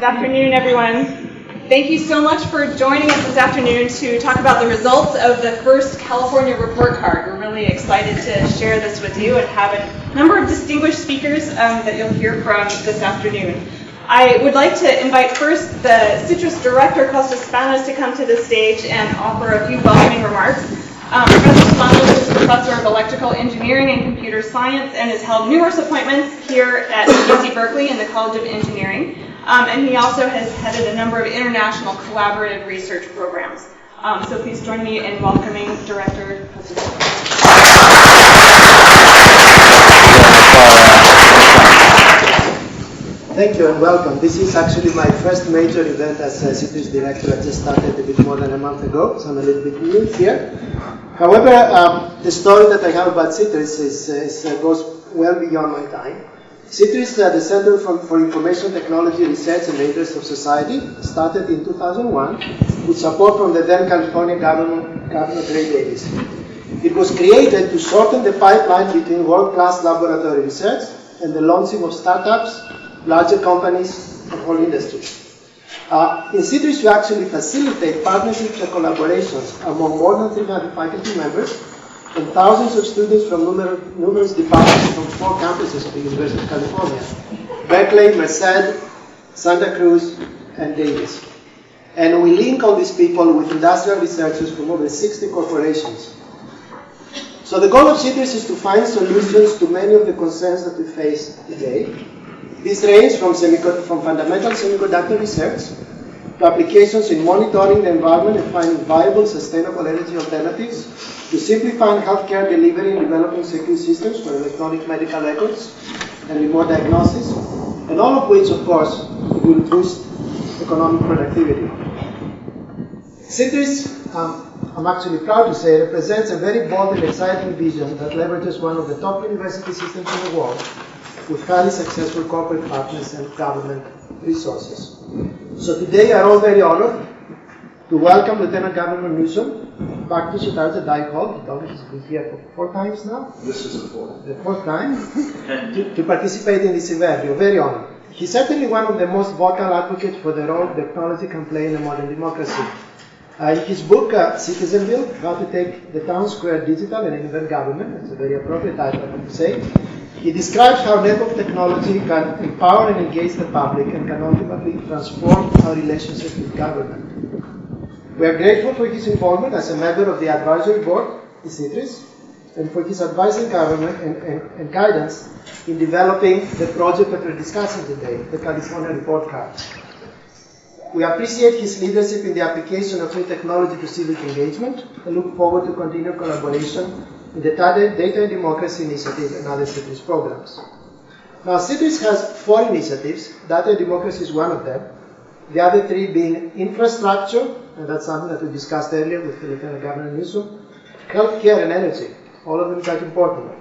Good afternoon, everyone. Thank you so much for joining us this afternoon to talk about the results of the first California report card. We're really excited to share this with you and have a number of distinguished speakers that you'll hear from this afternoon. I would like to invite first the CITRIS director, Costas Spanos, to come to the stage and offer a few welcoming remarks. Professor Spanos is professor of electrical engineering and computer science and has held numerous appointments here at UC Berkeley in the College of Engineering. And he also has headed a number of international collaborative research programs. So please join me in welcoming Director Costas. Thank you and welcome. This is actually my first major event as CITRIS director. I just started a bit more than a month ago, so I'm a little bit new here. However, the story that I have about CITRIS goes well beyond my time. CITRIS, the Center for Information Technology Research and the Interest of Society, started in 2001 with support from the then California Governor Ray Davis. It was created to shorten the pipeline between world-class laboratory research and the launching of startups, larger companies, and whole industries. In CITRIS, we actually facilitate partnerships and collaborations among more than 300 faculty members and thousands of students from numerous departments from 4 campuses of the University of California: Berkeley, Merced, Santa Cruz, and Davis. And we link all these people with industrial researchers from over 60 corporations. So the goal of CITRIS is to find solutions to many of the concerns that we face today. These range from fundamental semiconductor research to applications in monitoring the environment and finding viable, sustainable energy alternatives, to simplifying healthcare delivery and developing secure systems for electronic medical records and remote diagnosis, and all of which, of course, will boost economic productivity. CITRIS, I'm actually proud to say, represents a very bold and exciting vision that leverages one of the top university systems in the world with highly successful corporate partners and government resources. So today we are all very honored to welcome Lieutenant Governor Newsom back to Chitarza Dyke Hall. He's been here for 4 times now. This is the 4th. The 4th time to participate in this event. We're very honored. He's certainly one of the most vocal advocates for the role technology can play in a modern democracy. In his book, Citizenville, How to Take the Town Square Digital and Invent Government, it's a very appropriate title, I have to say, he describes how network technology can empower and engage the public and can ultimately transform our relationship with government. We are grateful for his involvement as a member of the advisory board, the CITRIS, and for his advising government and guidance in developing the project that we're discussing today, the California Report Card. We appreciate his leadership in the application of new technology to civic engagement and look forward to continued collaboration in the Data and Democracy Initiative and other CITRIS programs. Now, CITRIS has 4 initiatives. Data and Democracy is one of them. The other 3 being infrastructure, and that's something that we discussed earlier with Lieutenant Governor Newsom, healthcare and energy. All of them quite important.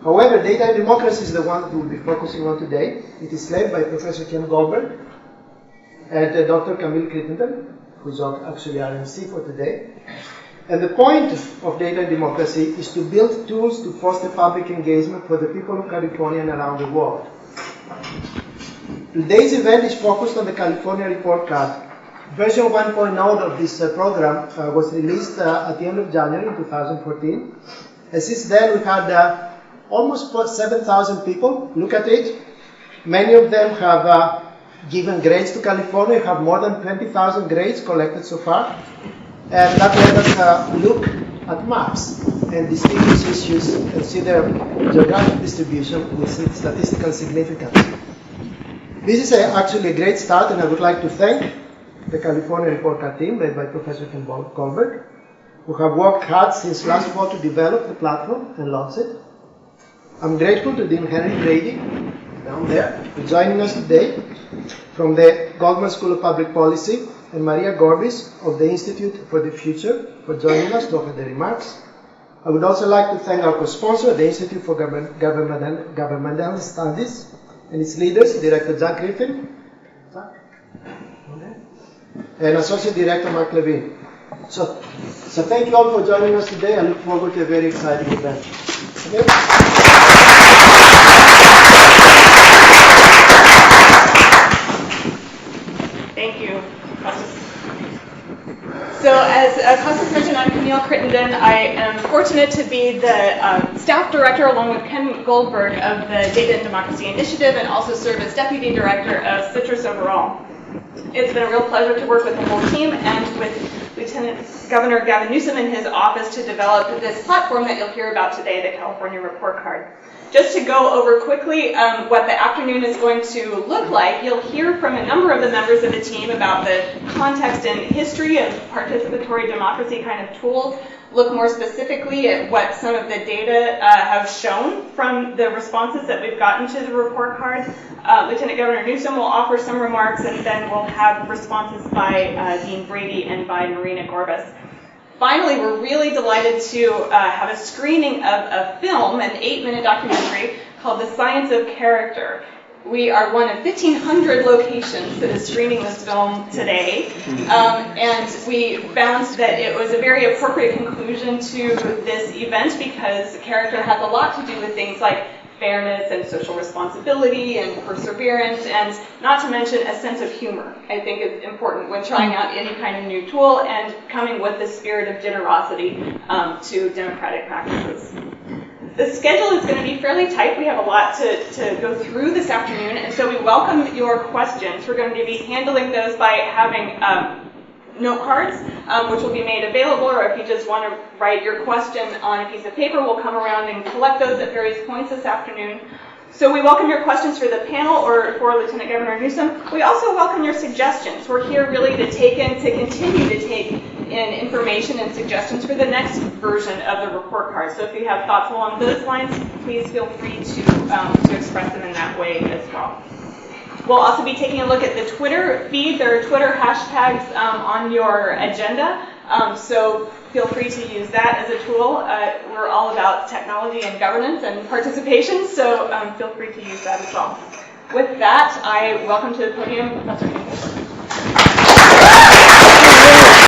However, Data and Democracy is the one that we'll be focusing on today. It is led by Professor Ken Goldberg and Dr. Camille Crittenden, who is actually our MC for today. And the point of Data and Democracy is to build tools to foster public engagement for the people of California and around the world. Today's event is focused on the California Report Card. Version 1.0 of this program was released at the end of January 2014. And since then, we've had almost 7,000 people look at it. Many of them have given grades to California. We have more than 20,000 grades collected so far. And that let us look at maps and distinguish issues and see their geographic distribution with statistical significance. This is actually a great start, and I would like to thank the California Report Card team led by Professor Ken Goldberg, who have worked hard since last fall to develop the platform and launch it. I'm grateful to Dean Henry Brady, down there, for joining us today from the Goldman School of Public Policy, and Maria Gorbis of the Institute for the Future for joining us to offer the remarks. I would also like to thank our co-sponsor, the Institute for Governmental Studies, and its leaders, Director Jack Griffin, and Associate Director Mark Levine. So thank you all for joining us today. I look forward to a very exciting event. Okay? So as Costas mentioned, I'm Camille Crittenden. I am fortunate to be the staff director, along with Ken Goldberg, of the Data and Democracy Initiative, and also serve as deputy director of CITRIS overall. It's been a real pleasure to work with the whole team and with Lieutenant Governor Gavin Newsom in his office to develop this platform that you'll hear about today, the California Report Card. Just to go over quickly what the afternoon is going to look like, you'll hear from a number of the members of the team about the context and history of participatory democracy kind of tools, look more specifically at what some of the data have shown from the responses that we've gotten to the report card. Lieutenant Governor Newsom will offer some remarks, and then we'll have responses by Dean Brady and by Marina Gorbis. Finally, we're really delighted to have a screening of a film, an 8-minute documentary called The Science of Character. We are one of 1,500 locations that is screening this film today, and we found that it was a very appropriate conclusion to this event because character has a lot to do with things like fairness and social responsibility and perseverance, and not to mention a sense of humor. I think is important when trying out any kind of new tool and coming with the spirit of generosity to democratic practices. The schedule is going to be fairly tight. We have a lot to go through this afternoon, and so we welcome your questions. We're going to be handling those by having note cards, which will be made available, or if you just want to write your question on a piece of paper, we'll come around and collect those at various points this afternoon. So we welcome your questions for the panel or for Lieutenant Governor Newsom. We also welcome your suggestions. We're here really to continue to take in information and suggestions for the next version of the report card. So if you have thoughts along those lines, please feel free to express them in that way as well. We'll also be taking a look at the Twitter feed. There are Twitter hashtags on your agenda, so feel free to use that as a tool. We're all about technology and governance and participation, so feel free to use that as well. With that, I welcome to the podium Professor Camille.